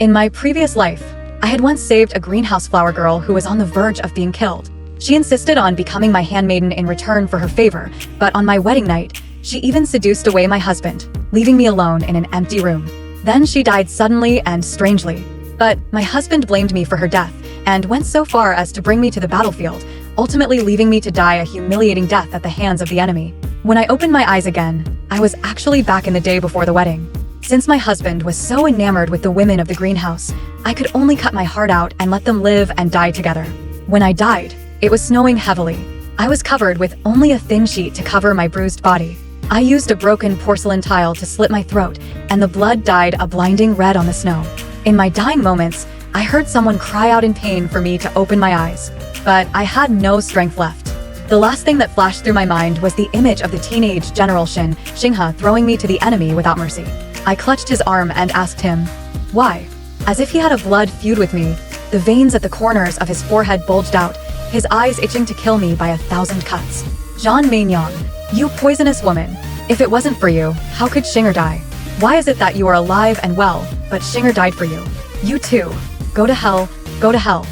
In my previous life, I had once saved a greenhouse flower girl who was on the verge of being killed. She insisted on becoming my handmaiden in return for her favor, but on my wedding night, she even seduced away my husband, leaving me alone in an empty room. Then she died suddenly and strangely. But my husband blamed me for her death, and went so far as to bring me to the battlefield, ultimately leaving me to die a humiliating death at the hands of the enemy. When I opened my eyes again, I was actually back in the day before the wedding. Since my husband was so enamored with the women of the greenhouse, I could only cut my heart out and let them live and die together. When I died, it was snowing heavily. I was covered with only a thin sheet to cover my bruised body. I used a broken porcelain tile to slit my throat, and the blood dyed a blinding red on the snow. In my dying moments, I heard someone cry out in pain for me to open my eyes, but I had no strength left. The last thing that flashed through my mind was the image of the teenage General Shingha throwing me to the enemy without mercy. I clutched his arm and asked him, "Why?" As if he had a blood feud with me, the veins at the corners of his forehead bulged out, his eyes itching to kill me by 1,000 cuts. "Jean Maignan, you poisonous woman. If it wasn't for you, how could Shinger die? Why is it that you are alive and well, but Shinger died for you? You too. Go to hell, go to hell."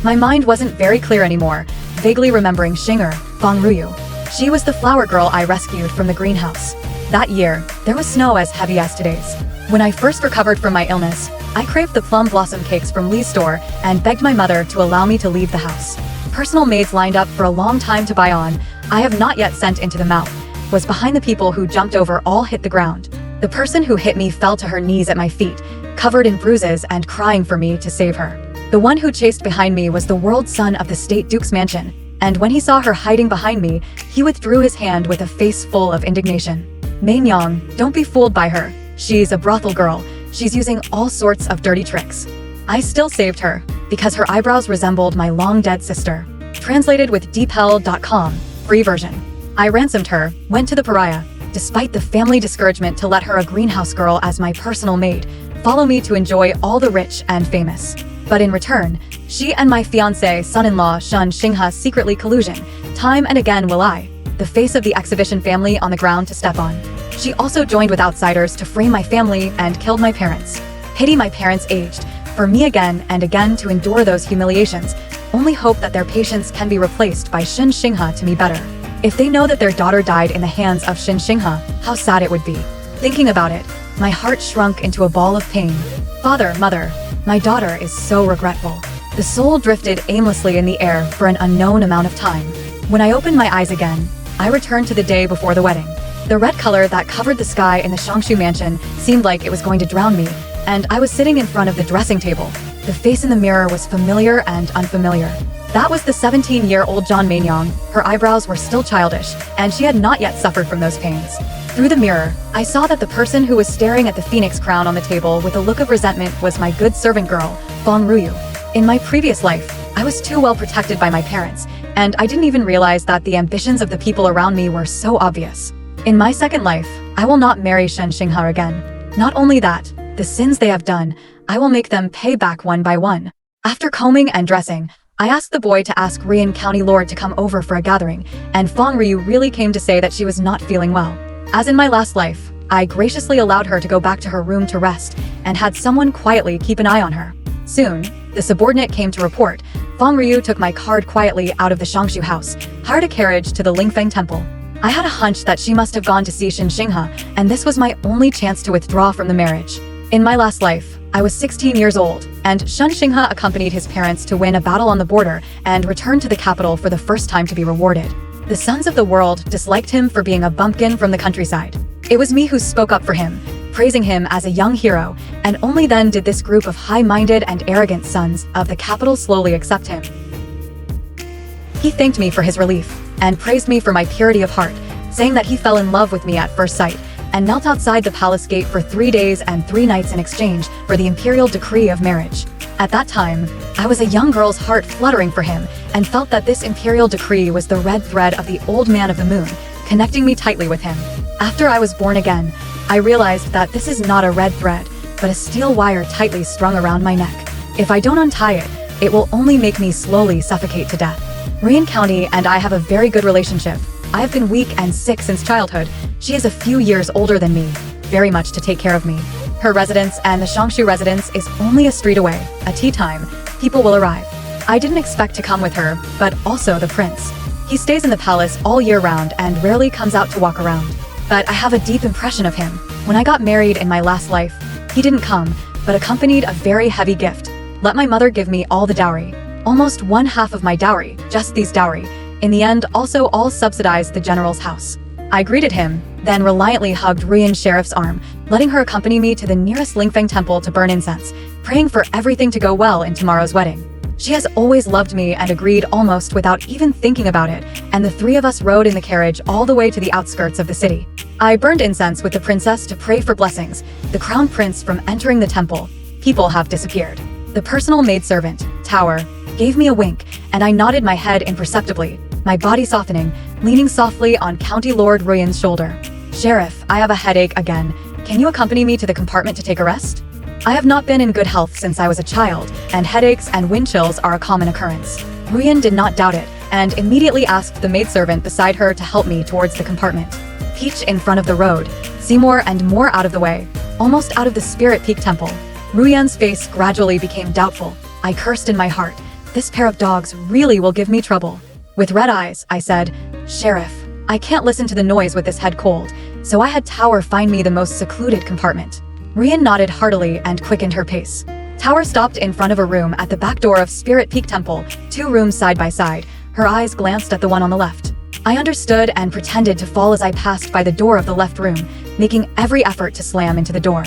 My mind wasn't very clear anymore, vaguely remembering Shinger, Feng Ruyu. She was the flower girl I rescued from the greenhouse. That year, there was snow as heavy as today's. When I first recovered from my illness, I craved the plum blossom cakes from Lee's store and begged my mother to allow me to leave the house. Personal maids lined up for a long time to buy on, I have not yet sent into the mouth, was behind the people who jumped over all hit the ground. The person who hit me fell to her knees at my feet, covered in bruises and crying for me to save her. The one who chased behind me was the world son of the state duke's mansion, and when he saw her hiding behind me, he withdrew his hand with a face full of indignation. "Maignan, don't be fooled by her. She's a brothel girl. She's using all sorts of dirty tricks." I still saved her, because her eyebrows resembled my long-dead sister. Translated with deephell.com, free version. I ransomed her, went to the pariah, despite the family discouragement to let her a greenhouse girl as my personal maid, follow me to enjoy all the rich and famous. But in return, she and my fiancé, son-in-law Shun Shingha secretly collusion. Time and again will I, the face of the exhibition family on the ground to step on. She also joined with outsiders to frame my family and killed my parents. Pity my parents aged, for me again and again to endure those humiliations, only hope that their patience can be replaced by Shin Shingha to me better. If they know that their daughter died in the hands of Shin Shingha, how sad it would be. Thinking about it, my heart shrunk into a ball of pain. Father, mother, my daughter is so regretful. The soul drifted aimlessly in the air for an unknown amount of time. When I opened my eyes again, I returned to the day before the wedding. The red color that covered the sky in the Shangshu mansion seemed like it was going to drown me, and I was sitting in front of the dressing table. The face in the mirror was familiar and unfamiliar. That was the 17-year-old Jean Maignan. Her eyebrows were still childish, and she had not yet suffered from those pains. Through the mirror, I saw that the person who was staring at the phoenix crown on the table with a look of resentment was my good servant girl, Feng Ruyu. In my previous life, I was too well protected by my parents, and I didn't even realize that the ambitions of the people around me were so obvious. In my second life, I will not marry Shen Xinghar again. Not only that, the sins they have done, I will make them pay back one by one. After combing and dressing, I asked the boy to ask Rian County Lord to come over for a gathering, and Feng Ryu really came to say that she was not feeling well. As in my last life, I graciously allowed her to go back to her room to rest, and had someone quietly keep an eye on her. Soon, the subordinate came to report. Feng Ryu took my card quietly out of the Shangshu house, hired a carriage to the Lingfeng temple. I had a hunch that she must have gone to see Shin Xingha, and this was my only chance to withdraw from the marriage. In my last life, I was 16 years old, and Shen Xingha accompanied his parents to win a battle on the border and returned to the capital for the first time to be rewarded. The sons of the world disliked him for being a bumpkin from the countryside. It was me who spoke up for him, praising him as a young hero, and only then did this group of high-minded and arrogant sons of the capital slowly accept him. He thanked me for his relief, and praised me for my purity of heart, saying that he fell in love with me at first sight, and knelt outside the palace gate for 3 days and 3 nights in exchange for the imperial decree of marriage. At that time, I was a young girl's heart fluttering for him, and felt that this imperial decree was the red thread of the old man of the moon, connecting me tightly with him. After I was born again, I realized that this is not a red thread, but a steel wire tightly strung around my neck. If I don't untie it, it will only make me slowly suffocate to death. Rian County and I have a very good relationship. I have been weak and sick since childhood. She is a few years older than me, very much to take care of me. Her residence and the Shangshu residence is only a street away. At tea time, people will arrive. I didn't expect to come with her, but also the prince. He stays in the palace all year round and rarely comes out to walk around. But I have a deep impression of him. When I got married in my last life, he didn't come, but accompanied a very heavy gift. Let my mother give me all the dowry. Almost 1/2 of my dowry, just these dowry. In the end, also all subsidized the general's house. I greeted him, then reliantly hugged Ruyan Sheriff's arm, letting her accompany me to the nearest Lingfeng temple to burn incense, praying for everything to go well in tomorrow's wedding. She has always loved me and agreed almost without even thinking about it, and the three of us rode in the carriage all the way to the outskirts of the city. I burned incense with the princess to pray for blessings, the crown prince from entering the temple. People have disappeared. The personal maidservant, Tower, gave me a wink, and I nodded my head imperceptibly, my body softening, leaning softly on County Lord Ruyan's shoulder. Sheriff, I have a headache again. Can you accompany me to the compartment to take a rest? I have not been in good health since I was a child, and headaches and wind chills are a common occurrence. Ruyan did not doubt it, and immediately asked the maidservant beside her to help me towards the compartment. Peach in front of the road, Seymour and more out of the way, almost out of the Spirit Peak Temple. Ruyan's face gradually became doubtful. I cursed in my heart. This pair of dogs really will give me trouble. With red eyes, I said, Sheriff, I can't listen to the noise with this head cold, so I had Tower find me the most secluded compartment. Ruyan nodded heartily and quickened her pace. Tower stopped in front of a room at the back door of Spirit Peak Temple, 2 rooms side by side. Her eyes glanced at the one on the left. I understood and pretended to fall as I passed by the door of the left room, making every effort to slam into the door.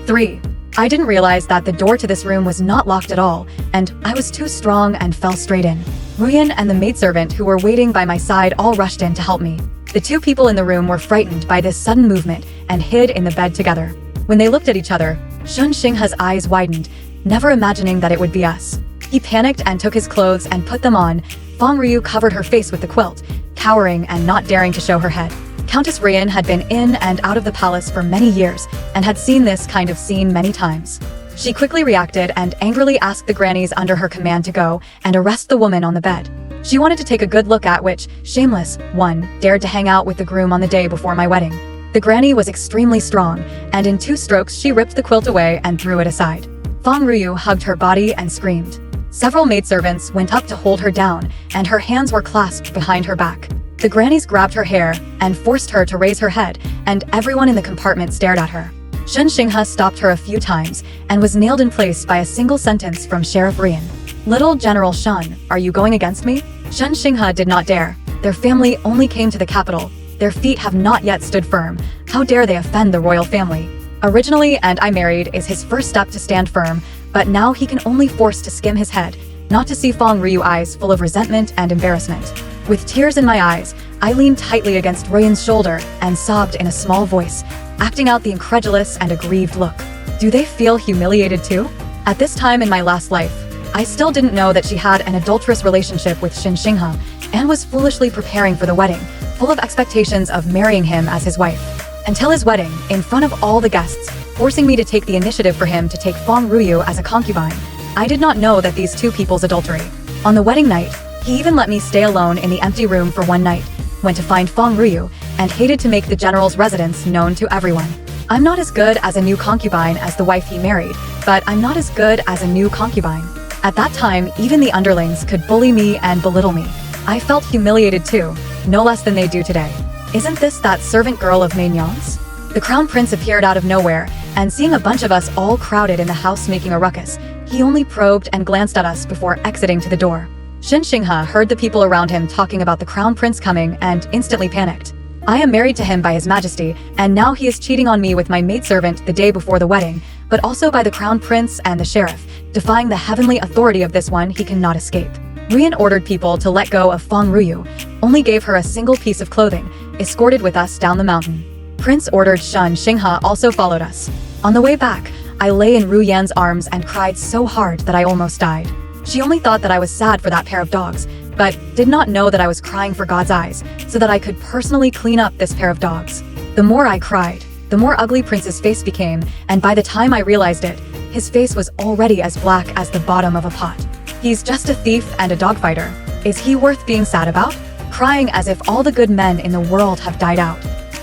3. I didn't realize that the door to this room was not locked at all, and I was too strong and fell straight in. Ruyan and the maidservant who were waiting by my side all rushed in to help me. The 2 people in the room were frightened by this sudden movement and hid in the bed together. When they looked at each other, Shun Xinghe's eyes widened, never imagining that it would be us. He panicked and took his clothes and put them on. Feng Ryu covered her face with the quilt, cowering and not daring to show her head. Countess Ruyan had been in and out of the palace for many years and had seen this kind of scene many times. She quickly reacted and angrily asked the grannies under her command to go and arrest the woman on the bed. She wanted to take a good look at which shameless one dared to hang out with the groom on the day before my wedding. The granny was extremely strong, and in 2 strokes she ripped the quilt away and threw it aside. Feng Ryu hugged her body and screamed. Several maidservants went up to hold her down, and her hands were clasped behind her back. The grannies grabbed her hair and forced her to raise her head, and everyone in the compartment stared at her. Shun Xinghe stopped her a few times and was nailed in place by a single sentence from Sheriff Ruyan. Little General Shun, are you going against me? Shun Xinghe did not dare. Their family only came to the capital. Their feet have not yet stood firm. How dare they offend the royal family? Originally, and I married, is his first step to stand firm, but now he can only force to skim his head, not to see Feng Ryu eyes full of resentment and embarrassment. With tears in my eyes, I leaned tightly against Ruyan's shoulder and sobbed in a small voice, acting out the incredulous and aggrieved look. Do they feel humiliated too? At this time in my last life, I still didn't know that she had an adulterous relationship with Shun Xinghe and was foolishly preparing for the wedding, full of expectations of marrying him as his wife. Until his wedding, in front of all the guests, forcing me to take the initiative for him to take Feng Ryu as a concubine, I did not know that these 2 people's adultery. On the wedding night, he even let me stay alone in the empty room for 1 night, went to find Feng Ryu, and hated to make the general's residence known to everyone. I'm not as good as a new concubine as the wife he married, but I'm not as good as a new concubine. At that time, even the underlings could bully me and belittle me. I felt humiliated too, no less than they do today. Isn't this that servant girl of Mainyang's? The crown prince appeared out of nowhere, and seeing a bunch of us all crowded in the house making a ruckus, he only probed and glanced at us before exiting to the door. Shun Xinghe heard the people around him talking about the crown prince coming and instantly panicked. I am married to him by his majesty, and now he is cheating on me with my maidservant the day before the wedding, but also by the crown prince and the sheriff, defying the heavenly authority of this one he cannot escape. Ruyan ordered people to let go of Feng Ryu, only gave her a single piece of clothing, escorted with us down the mountain. Prince ordered Shun Xinghe also followed us. On the way back, I lay in Ruyan's arms and cried so hard that I almost died. She only thought that I was sad for that pair of dogs, but did not know that I was crying for God's eyes, so that I could personally clean up this pair of dogs. The more I cried, the more ugly Prince's face became, and by the time I realized it, his face was already as black as the bottom of a pot. He's just a thief and a dogfighter. Is he worth being sad about? Crying as if all the good men in the world have died out.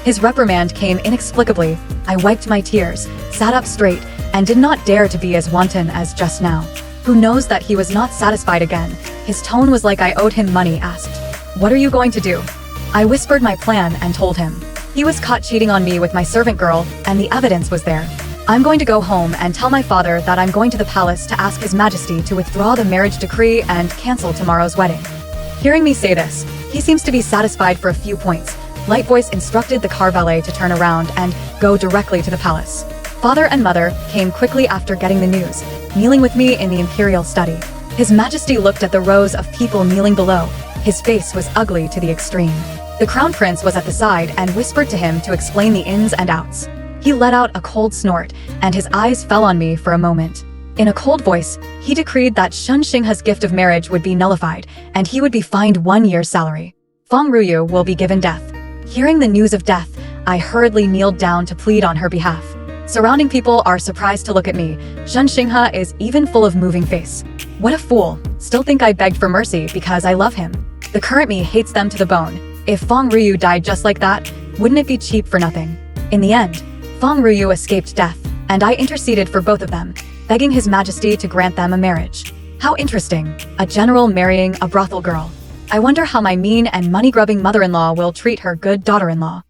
His reprimand came inexplicably. I wiped my tears, sat up straight, and did not dare to be as wanton as just now. Who knows that he was not satisfied again? His tone was like I owed him money. Asked, "What are you going to do?" I whispered my plan and told him. He was caught cheating on me with my servant girl, and the evidence was there. I'm going to go home and tell my father that I'm going to the palace to ask His Majesty to withdraw the marriage decree and cancel tomorrow's wedding. Hearing me say this, he seems to be satisfied for a few points. Light voice instructed the car valet to turn around and go directly to the palace. Father and mother came quickly after getting the news, kneeling with me in the imperial study. His Majesty looked at the rows of people kneeling below. His face was ugly to the extreme. The crown prince was at the side and whispered to him to explain the ins and outs. He let out a cold snort, and his eyes fell on me for a moment. In a cold voice, he decreed that Shun Xinghe's gift of marriage would be nullified, and he would be fined 1 year's salary. Feng Ruyu will be given death. Hearing the news of death, I hurriedly kneeled down to plead on her behalf. Surrounding people are surprised to look at me. Shun Xinghe is even full of moving face. What a fool! Still think I begged for mercy because I love him. The current me hates them to the bone. If Feng Ruyu died just like that, wouldn't it be cheap for nothing? In the end, Feng Ruyu escaped death, and I interceded for both of them, begging His Majesty to grant them a marriage. How interesting, a general marrying a brothel girl. I wonder how my mean and money-grubbing mother-in-law will treat her good daughter-in-law.